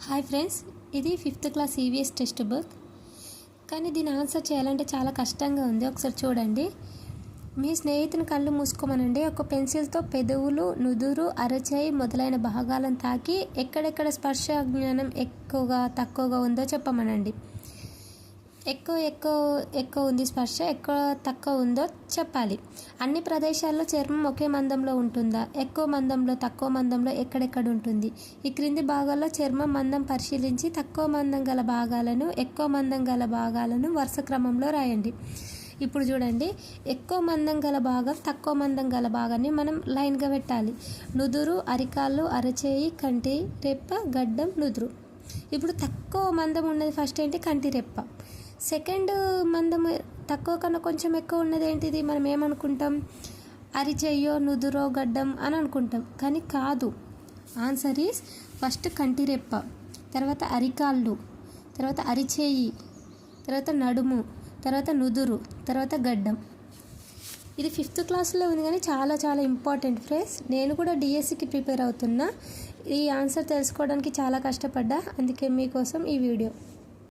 Hi friends, ఇది 5th class EVS text book. కానీ దీని ఆన్సర్ చేయాలంటే చాలా కష్టంగా ఉంది. ఒకసారి చూడండి. మీ స్నేహితుని కళ్ళు మూసుకోమనండి. ఒక పెన్సిల్తో పెదవులు, నుదురు, అరచేయి మొదలైన భాగాలను తాకి ఎక్కడెక్కడ స్పర్శ జ్ఞానం ఎక్కువగా తక్కువగా ఉందో చెప్పమనండి. ఎక్కువ ఉంది స్పర్శ, ఎక్కువ తక్కువ ఉందో చెప్పాలి. అన్ని ప్రదేశాల్లో చర్మం ఒకే మందంలో ఉంటుందా? ఎక్కువ మందంలో, తక్కువ మందంలో, ఎక్కడెక్కడ ఉంటుంది? ఈ క్రింది భాగాల్లో చర్మం మందం పరిశీలించి తక్కువ మందం గల భాగాలను, ఎక్కువ మందం గల భాగాలను వరుస క్రమంలో రాయండి. ఇప్పుడు చూడండి, ఎక్కువ మందం గల భాగం, తక్కువ మందం గల భాగాన్ని మనం లైన్గా పెట్టాలి. నుదురు, అరికాళ్ళు, అరచేయి, కంటి రెప్ప, గడ్డం, నుదురు. ఇప్పుడు తక్కువ మందం ఉన్నది ఫస్ట్ ఏంటి? కంటి రెప్ప. సెకండ్ మందం తక్కువ కన్నా కొంచెం ఎక్కువ ఉన్నది ఏంటిది? మనం ఏమనుకుంటాం? అరిచెయ్యో, నుదురో, గడ్డం అని అనుకుంటాం. కానీ కాదు. ఆన్సర్ ఈస్ ఫస్ట్ కంటి రెప్ప, తర్వాత అరికాళ్ళు, తర్వాత అరిచేయి, తర్వాత నడుము, తర్వాత నుదురు, తర్వాత గడ్డం. ఇది 5th క్లాస్లో ఉంది కానీ చాలా చాలా ఇంపార్టెంట్ ఫ్రెండ్స్. నేను కూడా డిఎస్సికి ప్రిపేర్ అవుతున్నా. ఈ ఆన్సర్ తెలుసుకోవడానికి చాలా కష్టపడ్డా. అందుకే మీకోసం ఈ వీడియో.